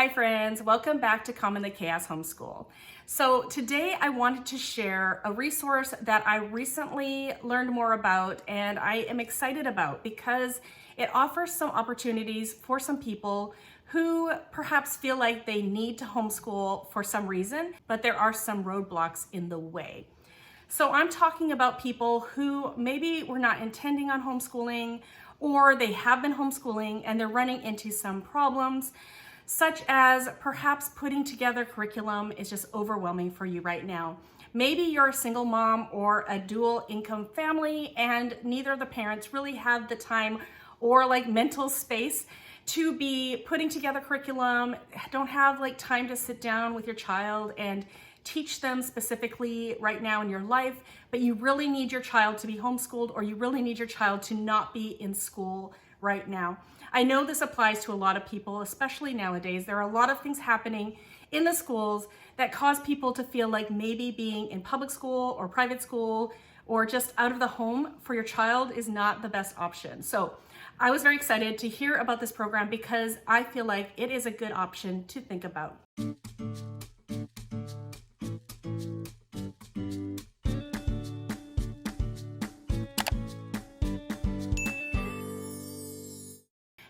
Hi friends, welcome back to Calm in the Chaos Homeschool. So today I wanted to share a resource that I recently learned more about and I am excited about because it offers some opportunities for some people who perhaps feel like they need to homeschool for some reason, but there are some roadblocks in the way. So I'm talking about people who maybe were not intending on homeschooling, or they have been homeschooling and they're running into some problems, such as perhaps putting together curriculum is just overwhelming for you right now. Maybe you're a single mom or a dual income family and neither of the parents really have the time or mental space to be putting together curriculum, don't have time to sit down with your child and teach them specifically right now in your life, but you really need your child to be homeschooled or you really need your child to not be in school right now. I know this applies to a lot of people, especially nowadays. There are a lot of things happening in the schools that cause people to feel like maybe being in public school or private school or just out of the home for your child is not the best option. So I was very excited to hear about this program because I feel like it is a good option to think about.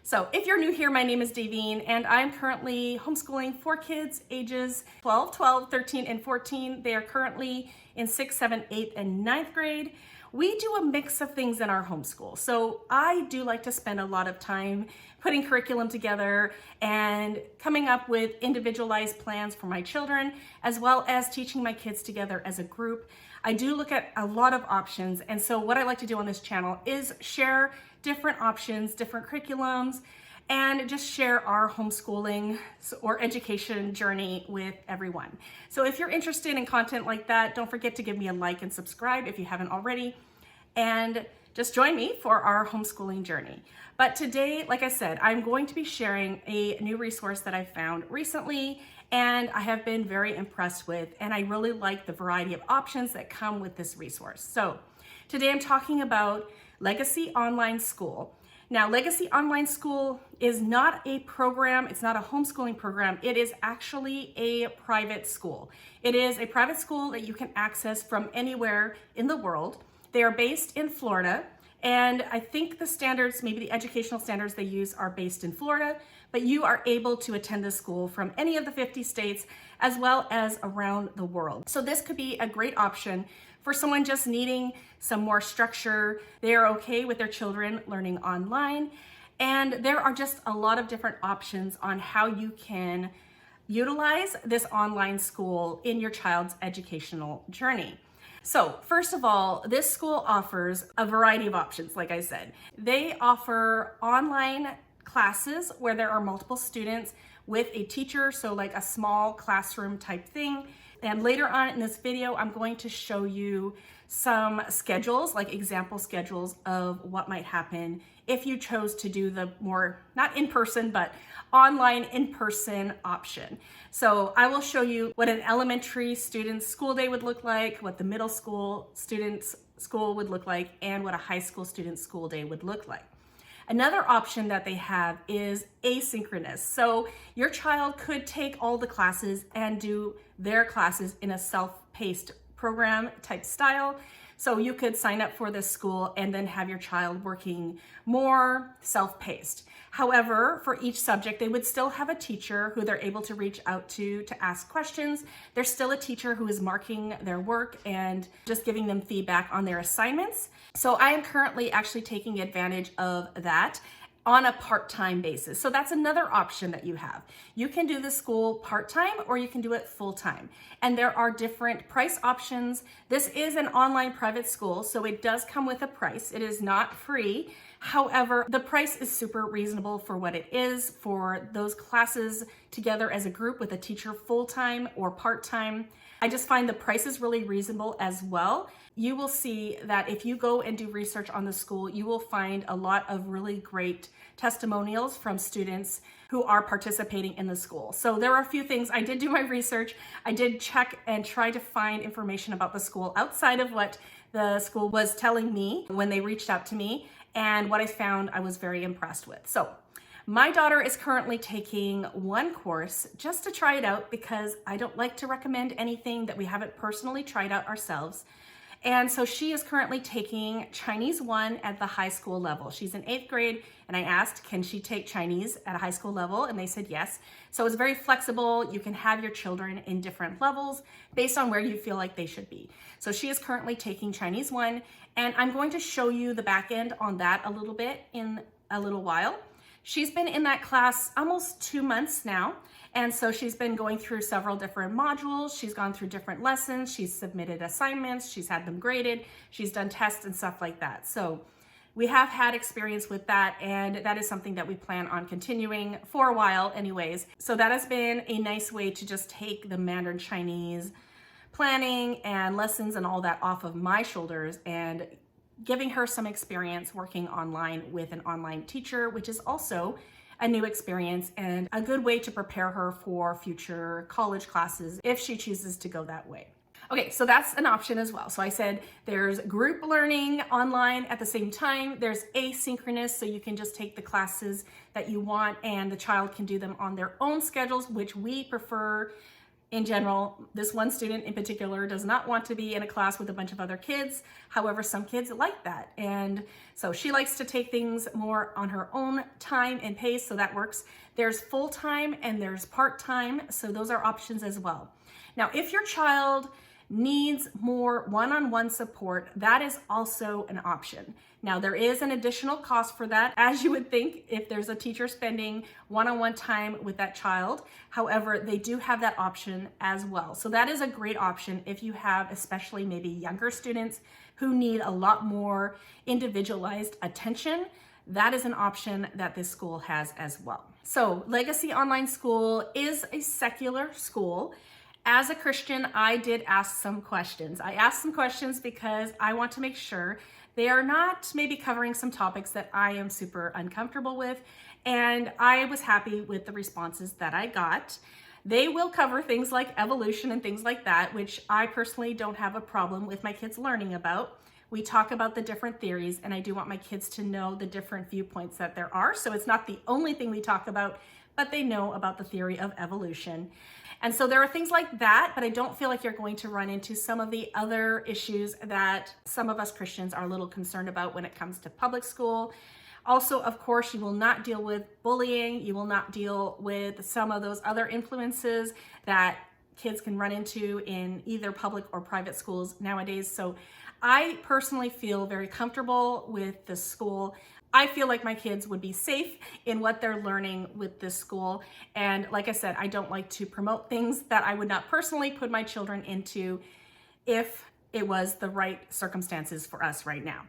So if you're new here, my name is Davine and I'm currently homeschooling 4 kids ages 12, 13, and 14. They are currently in 6th, 7th, 8th, and 9th grade. We do a mix of things in our homeschool. So I do like to spend a lot of time putting curriculum together and coming up with individualized plans for my children, as well as teaching my kids together as a group. I do look at a lot of options. And so what I like to do on this channel is share different options, different curriculums, and just share our homeschooling or education journey with everyone. So if you're interested in content like that, don't forget to give me a like and subscribe if you haven't already, and just join me for our homeschooling journey. But today, like I said, I'm going to be sharing a new resource that I found recently and I have been very impressed with, and I really like the variety of options that come with this resource. So today I'm talking about Legacy Online School. Now, Legacy Online School is not a program, it's not a homeschooling program, it is actually a private school. It is a private school that you can access from anywhere in the world. They are based in Florida, and I think the standards, maybe the educational standards they use are based in Florida, but you are able to attend the school from any of the 50 states as well as around the world. So this could be a great option for someone just needing some more structure. They are okay with their children learning online, and there are just a lot of different options on how you can utilize this online school in your child's educational journey. So first of all, this school offers a variety of options, like I said. They offer online classes where there are multiple students with a teacher, so like a small classroom type thing. And later on in this video, I'm going to show you some schedules, like example schedules of what might happen if you chose to do the more, not in person, but online in-person option. So I will show you what an elementary student's school day would look like, what the middle school student's school would look like, and what a high school student's school day would look like. Another option that they have is asynchronous. So your child could take all the classes and do their classes in a self-paced program type style. So you could sign up for this school and then have your child working more self-paced. However, for each subject, they would still have a teacher who they're able to reach out to ask questions. There's still a teacher who is marking their work and just giving them feedback on their assignments. So I am currently actually taking advantage of that on a part-time basis. So that's another option that you have. You can do the school part-time or you can do it full-time. And there are different price options. This is an online private school, so it does come with a price. It is not free. However, the price is super reasonable for what it is for those classes together as a group with a teacher full-time or part-time. I just find the price is really reasonable as well. You will see that if you go and do research on the school, you will find a lot of really great testimonials from students who are participating in the school. So there are a few things. I did do my research. I did check and try to find information about the school outside of what the school was telling me when they reached out to me. And what I found, I was very impressed with. So My daughter is currently taking one course just to try it out because I don't like to recommend anything that we haven't personally tried out ourselves. And so she is currently taking Chinese 1 at the high school level. She's in 8th grade, and I asked, can she take Chinese at a high school level? And they said yes. So it's very flexible. You can have your children in different levels based on where you feel like they should be. So she is currently taking Chinese 1, and I'm going to show you the back end on that a little bit in a little while. She's been in that class almost 2 months now. And so she's been going through several different modules. She's gone through different lessons. She's submitted assignments. She's had them graded. She's done tests and stuff like that. So we have had experience with that, and that is something that we plan on continuing for a while anyways. So that has been a nice way to just take the Mandarin Chinese planning and lessons and all that off of my shoulders and giving her some experience working online with an online teacher, which is also a new experience and a good way to prepare her for future college classes if she chooses to go that way. Okay, so that's an option as well. So I said there's group learning online at the same time. There's asynchronous, so you can just take the classes that you want and the child can do them on their own schedules, which we prefer. In general, this one student in particular does not want to be in a class with a bunch of other kids. However, some kids like that. And so she likes to take things more on her own time and pace, so that works. There's full-time and there's part-time, so those are options as well. Now, if your child needs more one-on-one support, that is also an option. Now, there is an additional cost for that, as you would think if there's a teacher spending one-on-one time with that child. However, they do have that option as well. So that is a great option if you have especially maybe younger students who need a lot more individualized attention. That is an option that this school has as well. So Legacy Online School is a secular school. As a Christian, I did ask some questions. I asked some questions because I want to make sure they are not maybe covering some topics that I am super uncomfortable with, and I was happy with the responses that I got. They will cover things like evolution and things like that, which I personally don't have a problem with my kids learning about. We talk about the different theories, and I do want my kids to know the different viewpoints that there are. So it's not the only thing we talk about, but they know about the theory of evolution. And so there are things like that, but I don't feel like you're going to run into some of the other issues that some of us Christians are a little concerned about when it comes to public school. Also, of course, you will not deal with bullying. You will not deal with some of those other influences that kids can run into in either public or private schools nowadays. So I personally feel very comfortable with this school. I feel like my kids would be safe in what they're learning with this school. And like I said, I don't like to promote things that I would not personally put my children into if it was the right circumstances for us right now.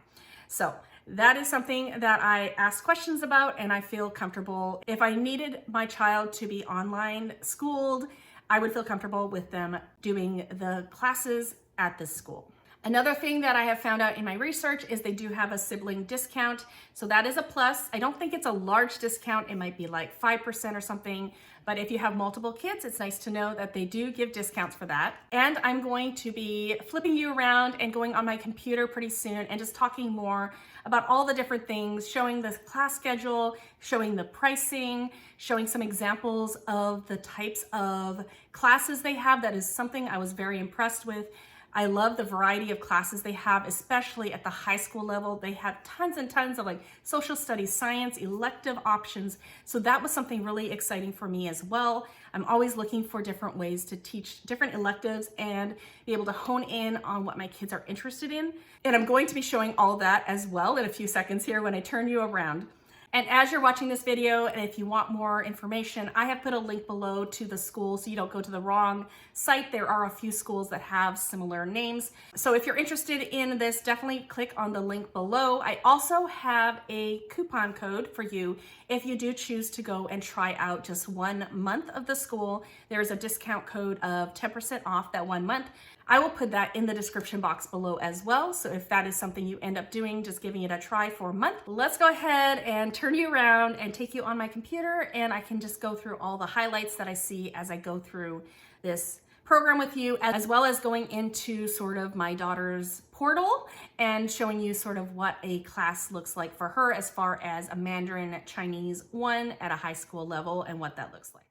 So that is something that I ask questions about, and I feel comfortable. If I needed my child to be online schooled, I would feel comfortable with them doing the classes at this school. Another thing that I have found out in my research is they do have a sibling discount. So that is a plus. I don't think it's a large discount. It might be like 5% or something. But if you have multiple kids, it's nice to know that they do give discounts for that. And I'm going to be flipping you around and going on my computer pretty soon and just talking more about all the different things, showing the class schedule, showing the pricing, showing some examples of the types of classes they have. That is something I was very impressed with. I love the variety of classes they have, especially at the high school level. They have tons and tons of like social studies, science, elective options. So that was something really exciting for me as well. I'm always looking for different ways to teach different electives and be able to hone in on what my kids are interested in. And I'm going to be showing all that as well in a few seconds here when I turn you around. And as you're watching this video, and if you want more information, I have put a link below to the school so you don't go to the wrong site. There are a few schools that have similar names. So if you're interested in this, definitely click on the link below. I also have a coupon code for you if you do choose to go and try out just 1 month of the school. There's a discount code of 10% off that 1 month. I will put that in the description box below as well. So if that is something you end up doing, just giving it a try for a month, let's go ahead and turn you around and take you on my computer, and I can just go through all the highlights that I see as I go through this program with you, as well as going into sort of my daughter's portal and showing you sort of what a class looks like for her as far as a Mandarin Chinese 1 at a high school level and what that looks like.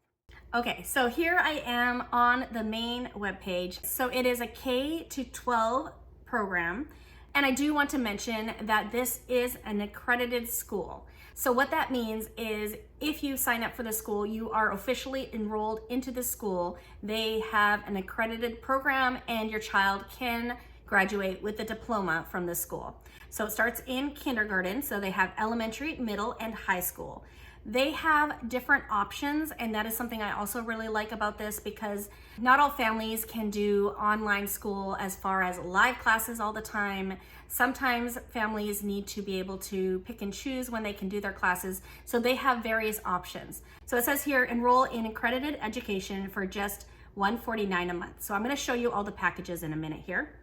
Okay, so here I am on the main webpage. So it is a K-12 program. And I do want to mention that this is an accredited school. So what that means is if you sign up for the school, you are officially enrolled into the school. They have an accredited program and your child can graduate with a diploma from the school. So it starts in kindergarten. So they have elementary, middle, and high school. They have different options, and that is something I also really like about this because not all families can do online school as far as live classes all the time. Sometimes families need to be able to pick and choose when they can do their classes, so they have various options. So it says here, enroll in accredited education for just $149 a month. So I'm going to show you all the packages in a minute here.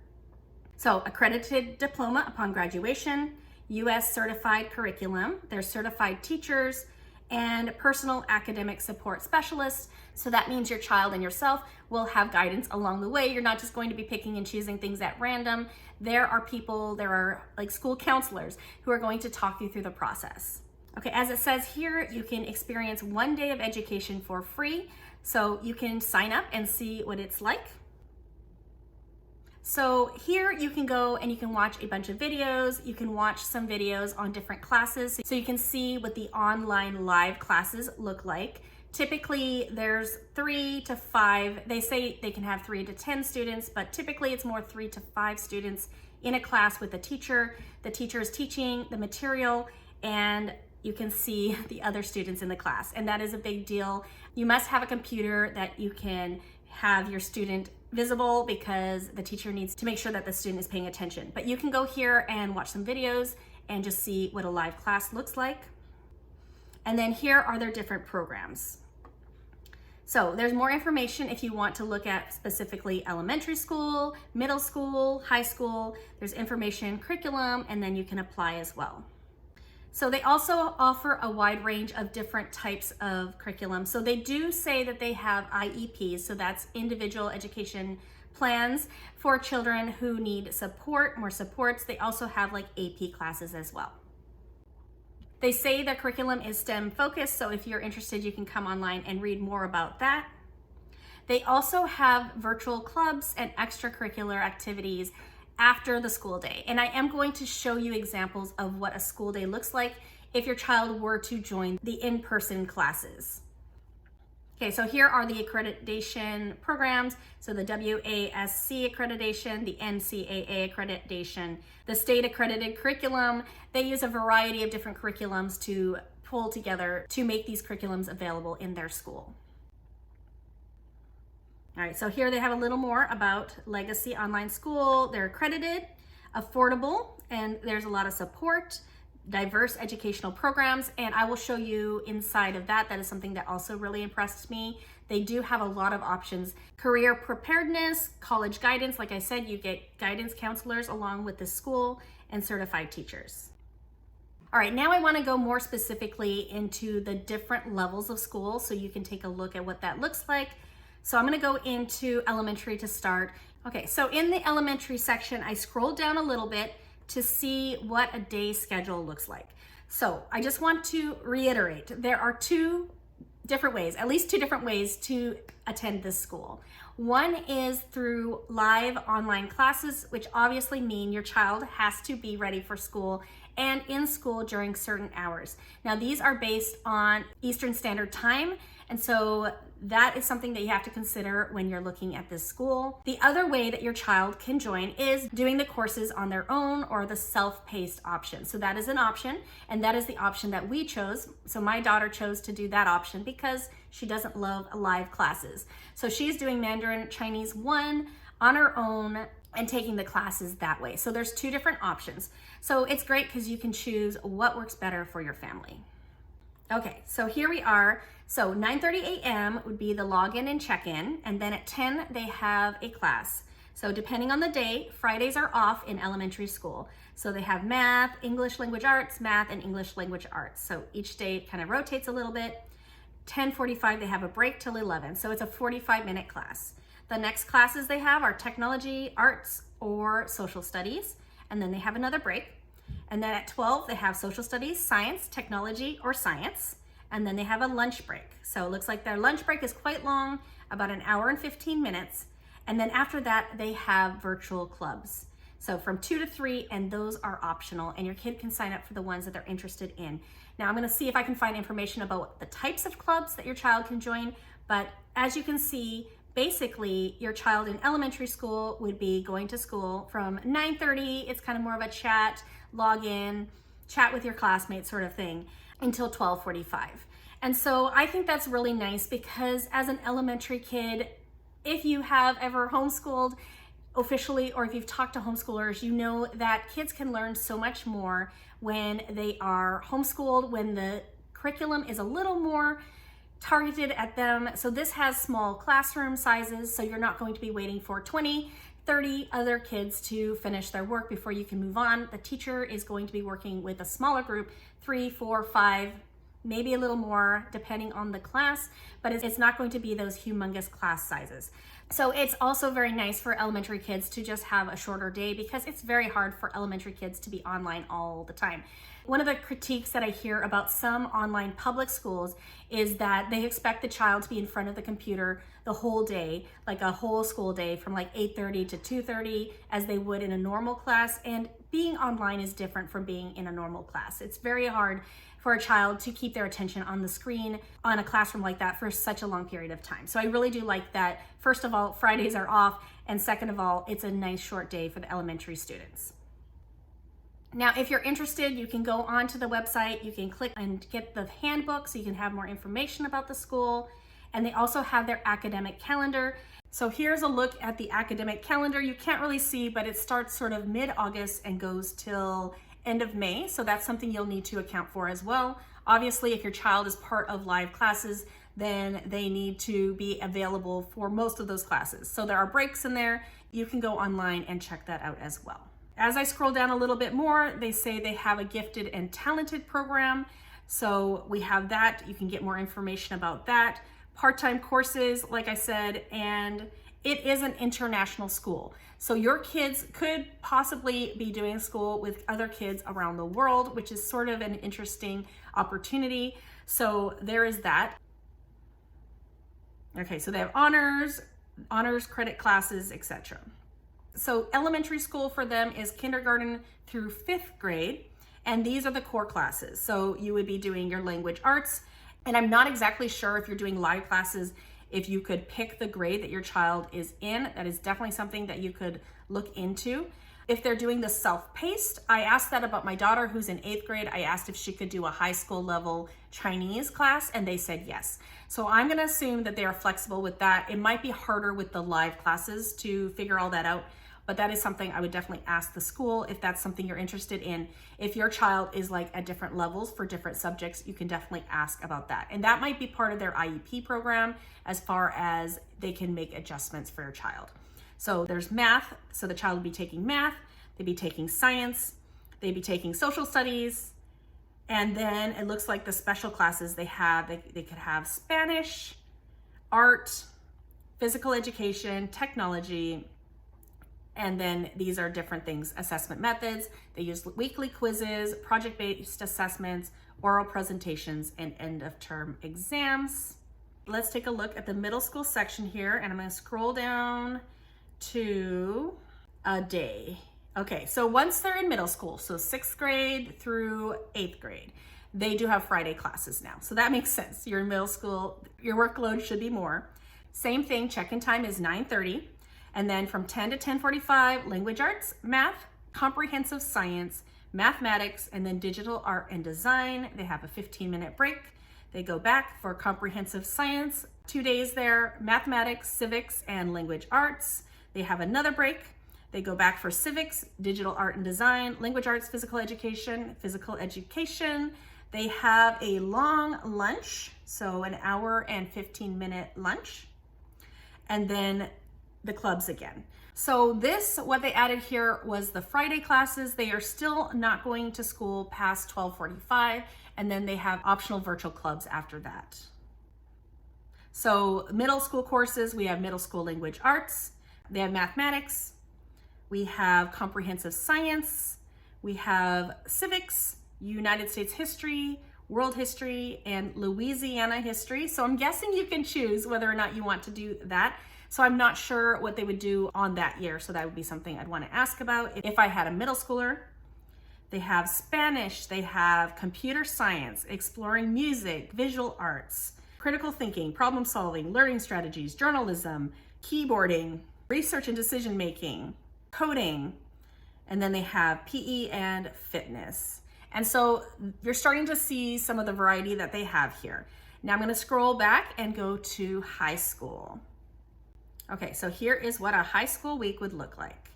So accredited diploma upon graduation, US certified curriculum, there's certified teachers, and personal academic support specialists. So that means your child and yourself will have guidance along the way. You're not just going to be picking and choosing things at random. There are like school counselors who are going to talk you through the process. Okay, as it says here, you can experience 1 day of education for free. So you can sign up and see what it's like. So here you can go and you can watch a bunch of videos. You can watch some videos on different classes. So you can see what the online live classes look like. Typically there's 3 to 5. They say they can have 3 to 10 students, but typically it's more 3 to 5 students in a class with a teacher. The teacher is teaching the material and you can see the other students in the class. And that is a big deal. You must have a computer that you can have your student visible because the teacher needs to make sure that the student is paying attention. But you can go here and watch some videos and just see what a live class looks like. And then here are their different programs. So there's more information if you want to look at specifically elementary school, middle school, high school. There's information, curriculum, and then you can apply as well. So they also offer a wide range of different types of curriculum. So they do say that they have IEPs, so that's individual education plans for children who need support, more supports. They also have like AP classes as well. They say their curriculum is STEM focused, so if you're interested, you can come online and read more about that. They also have virtual clubs and extracurricular activities after the school day. And I am going to show you examples of what a school day looks like if your child were to join the in-person classes. Okay, so here are the accreditation programs. So the WASC accreditation, the NCAA accreditation, the state accredited curriculum. They use a variety of different curriculums to pull together to make these curriculums available in their school. All right, so here they have a little more about Legacy Online School. They're accredited, affordable, and there's a lot of support, diverse educational programs, and I will show you inside of that. That is something that also really impressed me. They do have a lot of options. Career preparedness, college guidance. Like I said, you get guidance counselors along with the school and certified teachers. All right, now I want to go more specifically into the different levels of school so you can take a look at what that looks like. So I'm going to go into elementary to start. Okay, so in the elementary section, I scrolled down a little bit to see what a day schedule looks like. So I just want to reiterate, there are 2 different ways, at least 2 different ways to attend this school. One is through live online classes, which obviously mean your child has to be ready for school and in school during certain hours. Now these are based on Eastern Standard Time, and so that is something that you have to consider when you're looking at this school. The other way that your child can join is doing the courses on their own or the self-paced option. So that is an option, and that is the option that we chose. So my daughter chose to do that option because she doesn't love live classes. So she's doing Mandarin Chinese 1 on her own and taking the classes that way. So there's 2 different options. So it's great because you can choose what works better for your family. Okay, so here we are. So 9:30 a.m. would be the login and check-in, and then at 10 they have a class. So depending on the day, Fridays are off in elementary school. So they have math, English language arts, math, and English language arts. So each day kind of rotates a little bit. 10:45 they have a break till 11. So it's a 45-minute class. The next classes they have are technology, arts, or social studies. And then they have another break. And then at 12, they have social studies, science, technology, or science. And then they have a lunch break. So it looks like their lunch break is quite long, about an hour and 15 minutes. And then after that, they have virtual clubs. So from 2 to 3, and those are optional, and your kid can sign up for the ones that they're interested in. Now I'm gonna see if I can find information about the types of clubs that your child can join, but as you can see, basically your child in elementary school would be going to school from 9:30, it's kind of more of a chat, log in, chat with your classmates sort of thing, until 12:45. And so I think that's really nice because as an elementary kid, if you have ever homeschooled officially, or if you've talked to homeschoolers, you know that kids can learn so much more when they are homeschooled, when the curriculum is a little more targeted at them. So this has small classroom sizes, so you're not going to be waiting for 20, 30 other kids to finish their work before you can move on. The teacher is going to be working with a smaller group, 3, 4, 5, maybe a little more depending on the class, but it's not going to be those humongous class sizes. So it's also very nice for elementary kids to just have a shorter day because it's very hard for elementary kids to be online all the time. One of the critiques that I hear about some online public schools is that they expect the child to be in front of the computer the whole day, like a whole school day from like 8:30 to 2:30 as they would in a normal class. And being online is different from being in a normal class. It's very hard for a child to keep their attention on the screen on a classroom like that for such a long period of time. So I really do like that. First of all, Fridays are off, and second of all, it's a nice short day for the elementary students. Now, if you're interested, you can go onto the website, you can click and get the handbook so you can have more information about the school. And they also have their academic calendar. So here's a look at the academic calendar. You can't really see, but it starts sort of mid-August and goes till end of May. So that's something you'll need to account for as well. Obviously, if your child is part of live classes, then they need to be available for most of those classes. So there are breaks in there. You can go online and check that out as well. As I scroll down a little bit more, they say they have a gifted and talented program. So we have that. You can get more information about that. Part-time courses, like I said, and it is an international school. So your kids could possibly be doing school with other kids around the world, which is sort of an interesting opportunity. So there is that. Okay, so they have honors credit classes, etc. So elementary school for them is kindergarten through 5th grade, and these are the core classes. So you would be doing your language arts, and I'm not exactly sure if you're doing live classes, if you could pick the grade that your child is in. That is definitely something that you could look into. If they're doing the self-paced, I asked that about my daughter who's in 8th grade. I asked if she could do a high school level Chinese class, and they said yes. So I'm gonna assume that they are flexible with that. It might be harder with the live classes to figure all that out, but that is something I would definitely ask the school if that's something you're interested in. If your child is like at different levels for different subjects, you can definitely ask about that. And that might be part of their IEP program as far as they can make adjustments for your child. So there's math, so the child would be taking math, they'd be taking science, they'd be taking social studies, and then it looks like the special classes they have, they could have Spanish, art, physical education, technology, and then these are different things, assessment methods. They use weekly quizzes, project-based assessments, oral presentations, and end of term exams. Let's take a look at the middle school section here, and I'm gonna scroll down to a day. Okay, so once they're in middle school, so 6th grade through 8th grade, they do have Friday classes now. So that makes sense. You're in middle school, your workload should be more. Same thing, check-in time is 9:30. And then from 10 to 10:45, language arts, math, comprehensive science, mathematics, and then digital art and design. They have a 15-minute break. They go back for comprehensive science, 2 days there, mathematics, civics, and language arts. They have another break. They go back for civics, digital art and design, language arts, physical education, physical education. They have a long lunch, so an hour and 15-minute lunch. And then the clubs again. So this, what they added here was the Friday classes. They are still not going to school past 12:45, and then they have optional virtual clubs after that. So middle school courses, we have middle school language arts, they have mathematics, we have comprehensive science, we have civics, United States history, world history, and Louisiana history. So I'm guessing you can choose whether or not you want to do that. So I'm not sure what they would do on that year. So that would be something I'd want to ask about if I had a middle schooler. They have Spanish, they have computer science, exploring music, visual arts, critical thinking, problem solving, learning strategies, journalism, keyboarding, research and decision making, coding, and then they have PE and fitness. And so you're starting to see some of the variety that they have here. Now I'm going to scroll back and go to high school. Okay, so here is what a high school week would look like.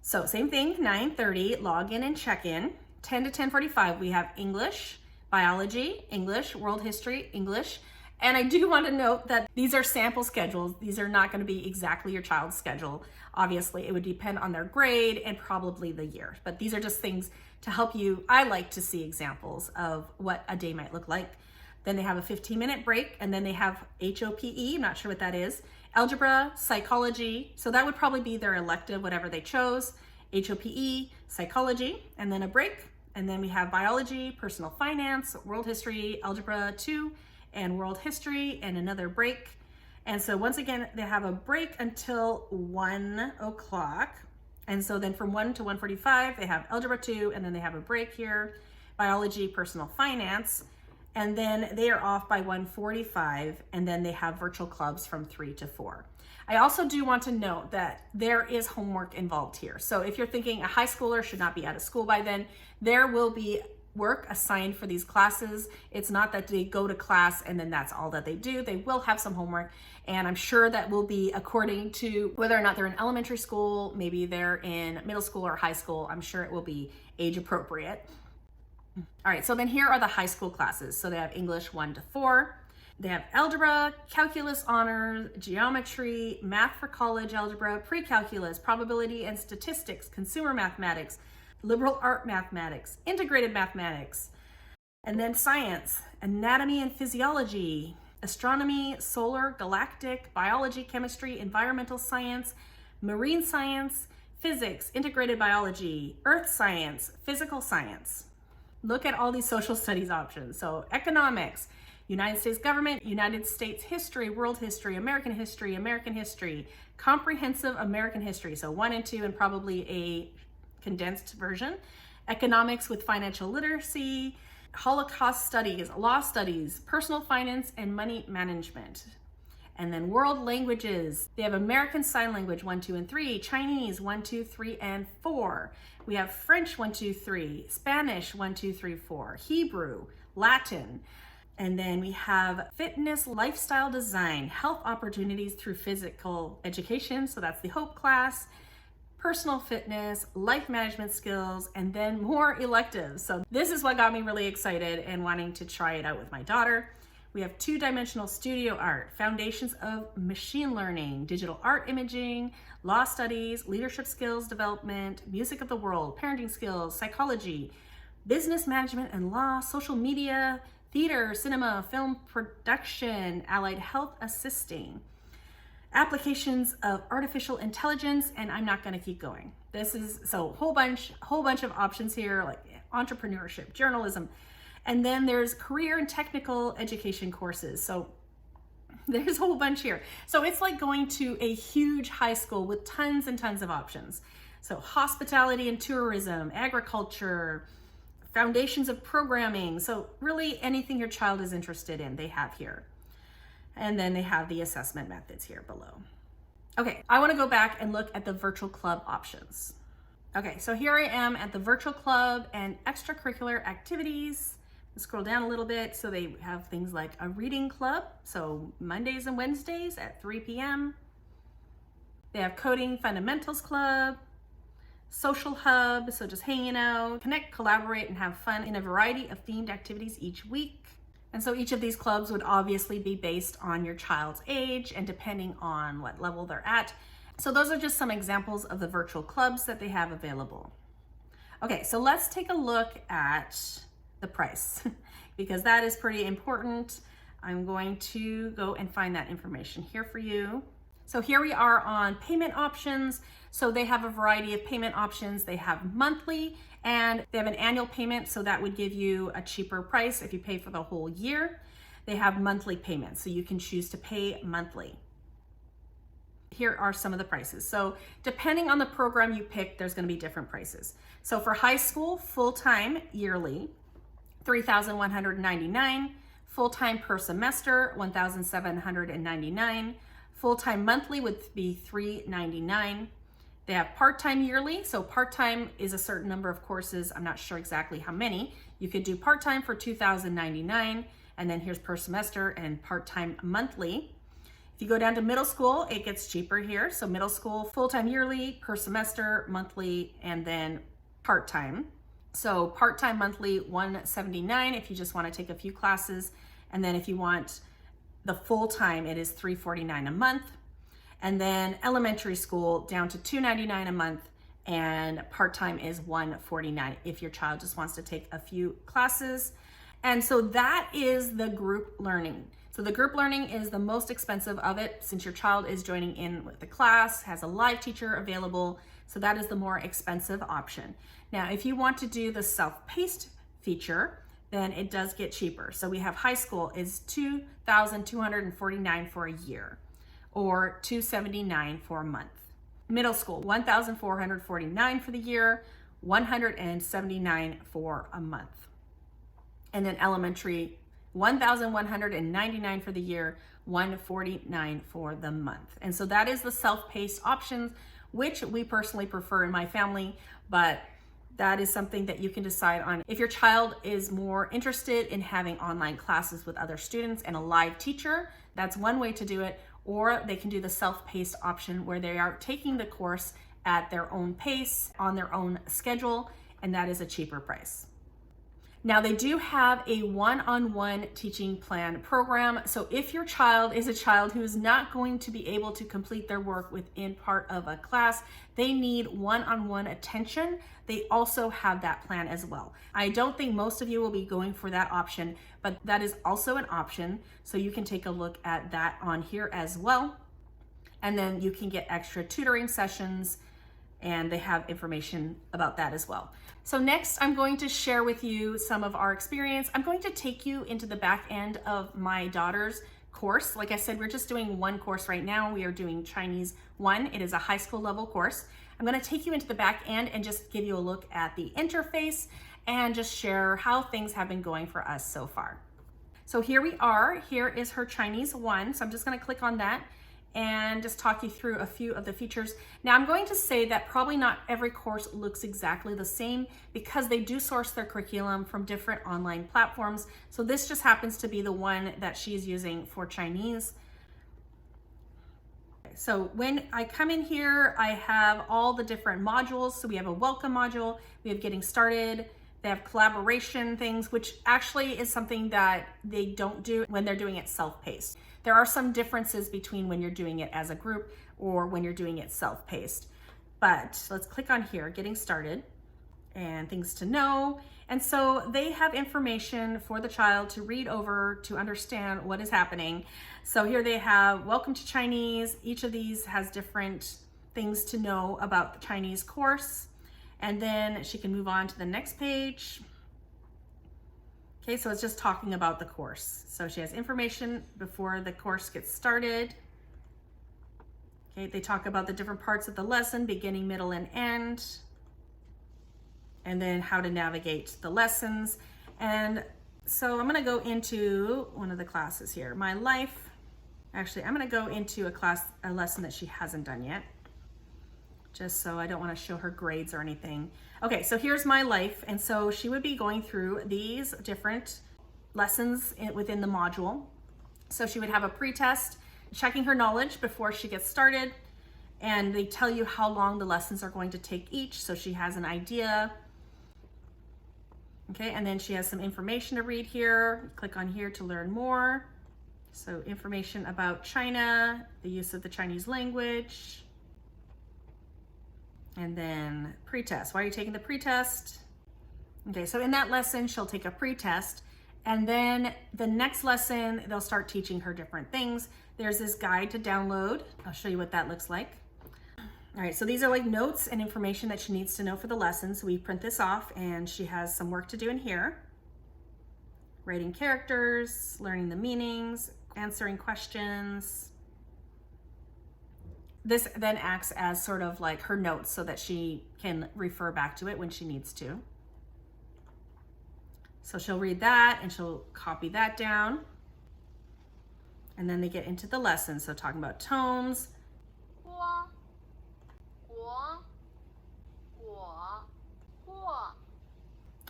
So same thing, 9:30, log in and check in. 10 to 10:45, we have English, biology, English, world history, English. And I do want to note that these are sample schedules. These are not going to be exactly your child's schedule. Obviously, it would depend on their grade and probably the year. But these are just things to help you. I like to see examples of what a day might look like. Then they have a 15-minute break, and then they have HOPE, I'm not sure what that is, algebra, psychology. So that would probably be their elective, whatever they chose, HOPE, psychology, and then a break. And then we have biology, personal finance, world history, algebra 2, and world history, and another break. And so once again, they have a break until 1 o'clock. And so then from 1 to 1:45, they have algebra 2, and then they have a break here, biology, personal finance, and then they are off by 1:45, and then they have virtual clubs from 3 to 4. I also do want to note that there is homework involved here. So if you're thinking a high schooler should not be out of school by then, there will be work assigned for these classes. It's not that they go to class and then that's all that they do. They will have some homework, and I'm sure that will be according to whether or not they're in elementary school, maybe they're in middle school or high school. I'm sure it will be age appropriate. All right, so then here are the high school classes. So they have English 1 to 4. They have algebra, calculus honors, geometry, math for college algebra, pre-calculus, probability and statistics, consumer mathematics, liberal art mathematics, integrated mathematics, and then science, anatomy and physiology, astronomy, solar, galactic, biology, chemistry, environmental science, marine science, physics, integrated biology, earth science, physical science. Look at all these social studies options. So economics, United States government, United States history, world history, American history, comprehensive American history. So 1 and 2 and probably a condensed version. Economics with financial literacy, Holocaust studies, law studies, personal finance, and money management. And then world languages. They have American Sign Language 1, 2, and 3, Chinese 1, 2, 3, and 4. We have French 1, 2, 3, Spanish 1, 2, 3, 4, Hebrew, Latin. And then we have fitness, lifestyle design, health opportunities through physical education. So that's the HOPE class, personal fitness, life management skills, and then more electives. So this is what got me really excited and wanting to try it out with my daughter. We have 2-dimensional studio art, foundations of machine learning, digital art imaging, law studies, leadership skills development, music of the world, parenting skills, psychology, business management and law, social media, theater, cinema, film production, allied health assisting, applications of artificial intelligence, and I'm not going to keep going. This is so whole bunch of options here, like entrepreneurship, journalism, and then there's career and technical education courses. So there's a whole bunch here. So it's like going to a huge high school with tons and tons of options. So hospitality and tourism, agriculture, foundations of programming. So really anything your child is interested in, they have here. And then they have the assessment methods here below. Okay, I want to go back and look at the virtual club options. Okay, so here I am at the virtual club and extracurricular activities. Let's scroll down a little bit. So they have things like a reading club. So Mondays and Wednesdays at 3 p.m. They have coding fundamentals club, social hub. So just hanging out, connect, collaborate, and have fun in a variety of themed activities each week. And so each of these clubs would obviously be based on your child's age and depending on what level they're at. So those are just some examples of the virtual clubs that they have available. Okay, so let's take a look at the price because that is pretty important. I'm going to go and find that information here for you. So here we are on payment options. So they have a variety of payment options. They have monthly and they have an annual payment. So that would give you a cheaper price if you pay for the whole year. They have monthly payments, so you can choose to pay monthly. Here are some of the prices. So depending on the program you pick, there's going to be different prices. So for high school, full-time yearly, $3,199, full-time per semester, $1,799, full-time monthly would be $399. They have part-time yearly, so part-time is a certain number of courses. I'm not sure exactly how many. You could do part-time for $2,099, and then here's per semester and part-time monthly. If you go down to middle school, it gets cheaper here. So middle school, full-time yearly, per semester, monthly, and then part-time. So part-time monthly, $179 if you just want to take a few classes. And then if you want the full-time, it is $349 a month. And then elementary school down to $299 a month, and part-time is $149 if your child just wants to take a few classes. And so that is the group learning. So the group learning is the most expensive of it, since your child is joining in with the class, has a live teacher available. So that is the more expensive option. Now, if you want to do the self-paced feature, then it does get cheaper. So we have high school is $2,249 for a year, or $279 for a month. Middle school, $1,449 for the year, $179 for a month. And then elementary, $1,199 for the year, $149 for the month. And so that is the self-paced options, which we personally prefer in my family, but that is something that you can decide on. If your child is more interested in having online classes with other students and a live teacher, that's one way to do it. Or they can do the self-paced option where they are taking the course at their own pace, on their own schedule, and that is a cheaper price. Now, they do have a one-on-one teaching plan program. So if your child is a child who is not going to be able to complete their work within part of a class, they need one-on-one attention. They also have that plan as well. I don't think most of you will be going for that option, but that is also an option. So you can take a look at that on here as well. And then you can get extra tutoring sessions, and they have information about that as well. So next, I'm going to share with you some of our experience. I'm going to take you into the back end of my daughter's course. Like I said, we're just doing one course right now. We are doing Chinese 1. It is a high school level course. I'm going to take you into the back end and just give you a look at the interface and just share how things have been going for us so far. So here we are. Here is her Chinese 1. So I'm just going to click on that and just talk you through a few of the features. Now, I'm going to say that probably not every course looks exactly the same because they do source their curriculum from different online platforms. So this just happens to be the one that she's using for Chinese. So when I come in here, I have all the different modules. So we have a welcome module, we have getting started, they have collaboration things, which actually is something that they don't do when they're doing it self-paced. There are some differences between when you're doing it as a group or when you're doing it self-paced. But let's click on here, getting started, and things to know. And so they have information for the child to read over to understand what is happening. So here they have welcome to Chinese. Each of these has different things to know about the Chinese course. And then she can move on to the next page. Okay, so it's just talking about the course. So she has information before the course gets started. Okay, they talk about the different parts of the lesson, beginning, middle, and end. And then how to navigate the lessons. And so I'm gonna go into one of the classes here, My Life. Actually, I'm gonna go into a lesson that she hasn't done yet, just so I don't wanna show her grades or anything. Okay, so here's My Life. And so she would be going through these different lessons within the module. So she would have a pre-test, checking her knowledge before she gets started. And they tell you how long the lessons are going to take each, so she has an idea. Okay, and then she has some information to read here. Click on here to learn more. So information about China, the use of the Chinese language. And then pre-test. Why are you taking the pre-test? Okay, so in that lesson, she'll take a pre-test, And then the next lesson, they'll start teaching her different things. There's this guide to download. I'll show you what that looks like. All right, so these are like notes and information that she needs to know for the lesson. So we print this off and she has some work to do in here. Writing characters, learning the meanings, answering questions. This then acts as sort of like her notes so that she can refer back to it when she needs to. So she'll read that and she'll copy that down. And then they get into the lesson. So talking about tones.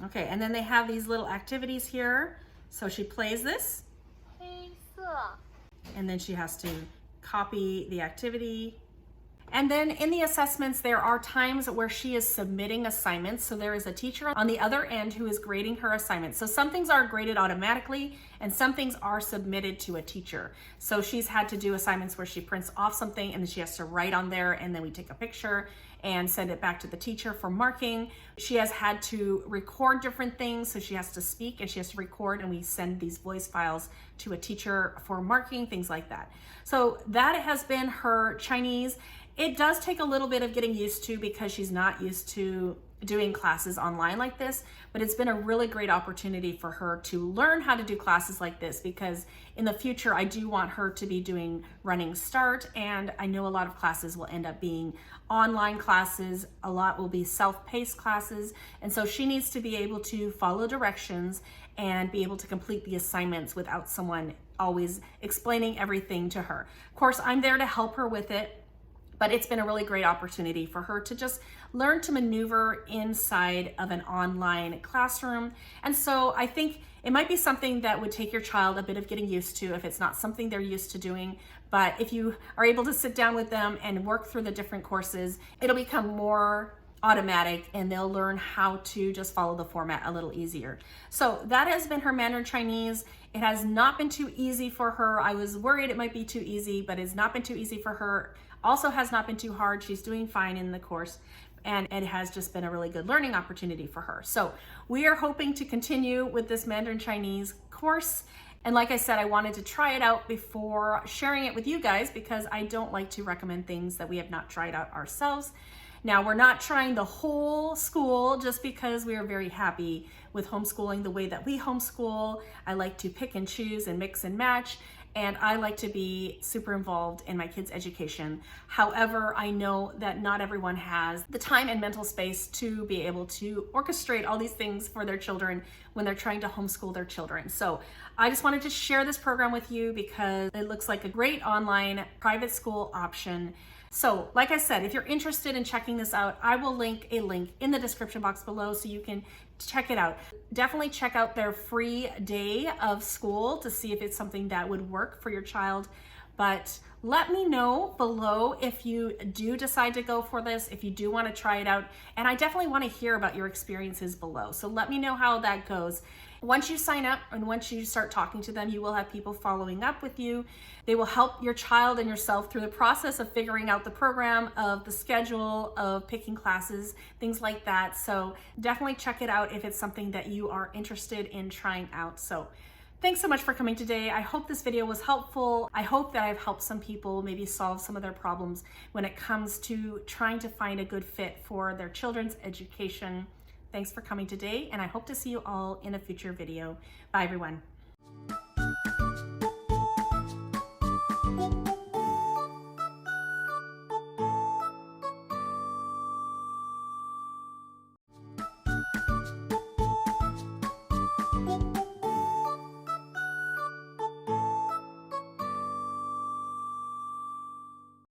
Okay, and then they have these little activities here. So she plays this. And then she has to copy the activity. And then in the assessments, there are times where she is submitting assignments. So there is a teacher on the other end who is grading her assignments. So some things are graded automatically and some things are submitted to a teacher. So she's had to do assignments where she prints off something and then she has to write on there, and then we take a picture and send it back to the teacher for marking. She has had to record different things. So she has to speak and she has to record, and we send these voice files to a teacher for marking, things like that. So that has been her Chinese. It does take a little bit of getting used to because she's not used to doing classes online like this, but it's been a really great opportunity for her to learn how to do classes like this, because in the future, I do want her to be doing Running Start, and I know a lot of classes will end up being online classes. A lot will be self-paced classes, and so she needs to be able to follow directions and be able to complete the assignments without someone always explaining everything to her. Of course, I'm there to help her with it, but it's been a really great opportunity for her to just learn to maneuver inside of an online classroom. And so I think it might be something that would take your child a bit of getting used to if it's not something they're used to doing. But if you are able to sit down with them and work through the different courses, it'll become more automatic and they'll learn how to just follow the format a little easier. So that has been her Mandarin Chinese. It has not been too easy for her. I was worried it might be too easy, but it's not been too easy for her. Also has not been too hard. She's doing fine in the course, and it has just been a really good learning opportunity for her. So we are hoping to continue with this Mandarin Chinese course. And like I said, I wanted to try it out before sharing it with you guys because I don't like to recommend things that we have not tried out ourselves. Now, we're not trying the whole school just because we are very happy with homeschooling the way that we homeschool. I like to pick and choose and mix and match. And I like to be super involved in my kids' education. However, I know that not everyone has the time and mental space to be able to orchestrate all these things for their children when they're trying to homeschool their children. So I just wanted to share this program with you because it looks like a great online private school option. So like I said, if you're interested in checking this out, I will link a link in the description box below so you can check it out. Definitely check out their free day of school to see if it's something that would work for your child. But let me know below if you do decide to go for this, if you do want to try it out. And I definitely want to hear about your experiences below. So let me know how that goes. Once you sign up and once you start talking to them, you will have people following up with you. They will help your child and yourself through the process of figuring out the program, of the schedule, of picking classes, things like that. So definitely check it out if it's something that you are interested in trying out. So thanks so much for coming today. I hope this video was helpful. I hope that I've helped some people maybe solve some of their problems when it comes to trying to find a good fit for their children's education. Thanks for coming today, and I hope to see you all in a future video. Bye, everyone.